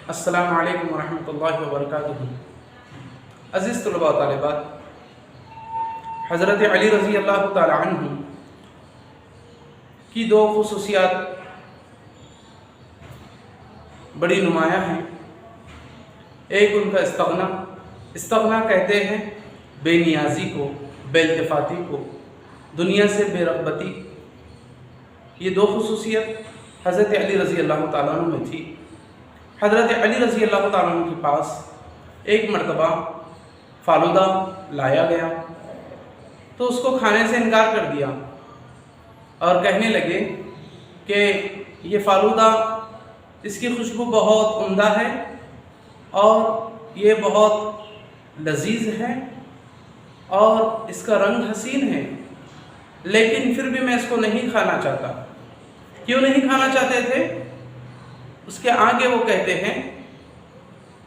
السلام علیکم ورحمۃ اللہ وبرکاتہ۔ عزیز طلباء و طالبات، حضرت علی رضی اللہ تعالی عنہ کی دو خصوصیات بڑی نمایاں ہیں۔ ایک ان کا استغنا کہتے ہیں بے نیازی کو، بے التفاتی کو، دنیا سے بے رغبتی۔ یہ دو خصوصیت حضرت علی رضی اللہ تعالیٰ عنہ میں تھی۔ حضرت علی رضی اللہ تعالیٰ عنہ کے پاس ایک مرتبہ فالودہ لایا گیا تو اس کو کھانے سے انکار کر دیا اور کہنے لگے کہ یہ فالودہ، اس کی خوشبو بہت عمدہ ہے اور یہ بہت لذیذ ہے اور اس کا رنگ حسین ہے، لیکن پھر بھی میں اس کو نہیں کھانا چاہتا۔ کیوں نہیں کھانا چاہتے تھے؟ اس کے آگے وہ کہتے ہیں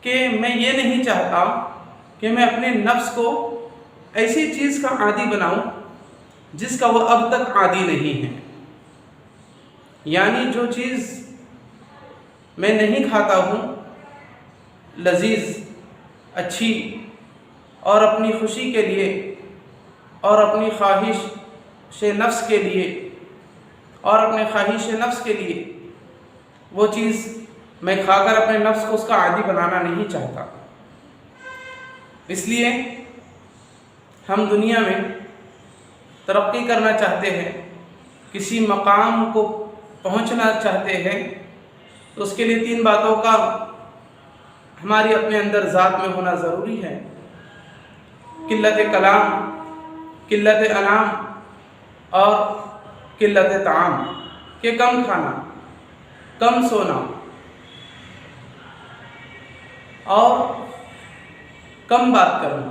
کہ میں یہ نہیں چاہتا کہ میں اپنے نفس کو ایسی چیز کا عادی بناؤں جس کا وہ اب تک عادی نہیں ہے، یعنی جو چیز میں نہیں کھاتا ہوں، لذیذ، اچھی، اور اپنی خوشی کے لیے اور اپنی خواہش نفس کے لیے وہ چیز میں کھا کر اپنے نفس کو اس کا عادی بنانا نہیں چاہتا۔ اس لیے ہم دنیا میں ترقی کرنا چاہتے ہیں، کسی مقام کو پہنچنا چاہتے ہیں، تو اس کے لیے تین باتوں کا ہماری اپنے اندر ذات میں ہونا ضروری ہے: قلت کلام، قلت انام اور قلت طعام، کہ کم کھانا، کم سونا اور کم بات کرنا۔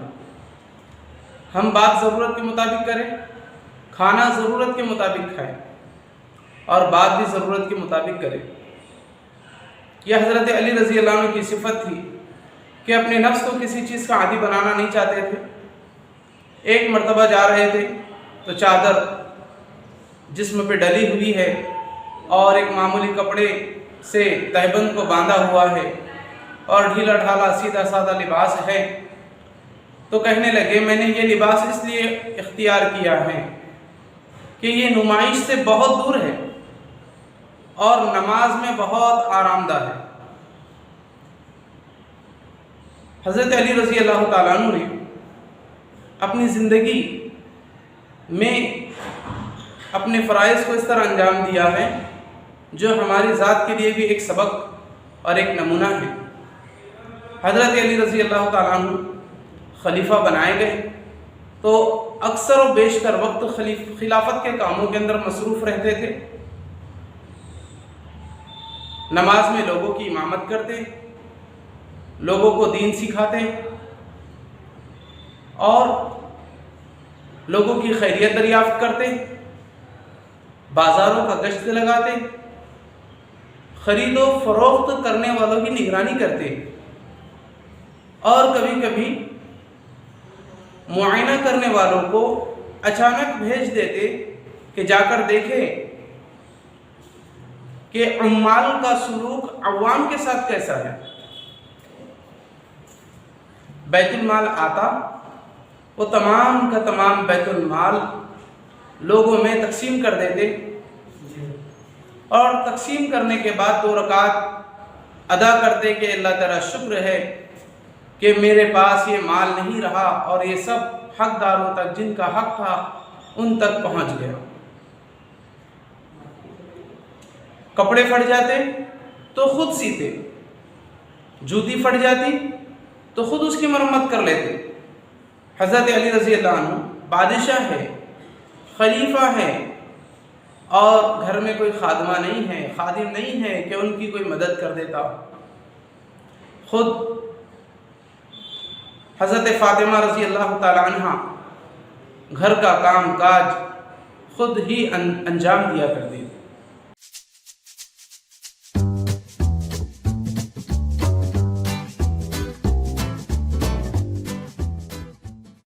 ہم بات ضرورت کے مطابق کریں، کھانا ضرورت کے مطابق کھائیں اور بات بھی ضرورت کے مطابق کریں۔ یہ حضرت علی رضی اللہ عنہ کی صفت تھی کہ اپنے نفس کو کسی چیز کا عادی بنانا نہیں چاہتے تھے۔ ایک مرتبہ جا رہے تھے تو چادر جسم پہ ڈلی ہوئی ہے اور ایک معمولی کپڑے سے تہبند کو باندھا ہوا ہے اور ڈھیلا ڈھالا سیدھا سادہ لباس ہے، تو کہنے لگے میں نے یہ لباس اس لیے اختیار کیا ہے کہ یہ نمائش سے بہت دور ہے اور نماز میں بہت آرام دہ ہے۔ حضرت علی رضی اللہ تعالیٰ عنہ نے اپنی زندگی میں اپنے فرائض کو اس طرح انجام دیا ہے جو ہماری ذات کے لیے بھی ایک سبق اور ایک نمونہ ہے۔ حضرت علی رضی اللہ تعالیٰ عنہ خلیفہ بنائے گئے تو اکثر و بیشتر وقت خلافت کے کاموں کے اندر مصروف رہتے تھے۔ نماز میں لوگوں کی امامت کرتے، لوگوں کو دین سکھاتے اور لوگوں کی خیریت دریافت کرتے، بازاروں کا گشت لگاتے، خرید و فروخت کرنے والوں کی نگرانی کرتے اور کبھی کبھی معائنہ کرنے والوں کو اچانک بھیج دیتے کہ جا کر دیکھیں کہ عمال کا سلوک عوام کے ساتھ کیسا ہے۔ بیت المال آتا، وہ تمام کا تمام بیت المال لوگوں میں تقسیم کر دیتے اور تقسیم کرنے کے بعد 2 رکعت ادا کرتے کہ اللہ تعالیٰ شکر ہے کہ میرے پاس یہ مال نہیں رہا اور یہ سب حقداروں تک جن کا حق تھا ان تک پہنچ گیا۔ کپڑے پھٹ جاتے تو خود سیتے، جوتی پھٹ جاتی تو خود اس کی مرمت کر لیتے۔ حضرت علی رضی اللہ عنہ بادشاہ ہے، خلیفہ ہے اور گھر میں کوئی خادمہ نہیں ہے، خادم نہیں ہے کہ ان کی کوئی مدد کر دیتا۔ خود حضرت فاطمہ رضی اللہ تعالی عنہ گھر کا کام کاج خود ہی انجام دیا کرتی تھی۔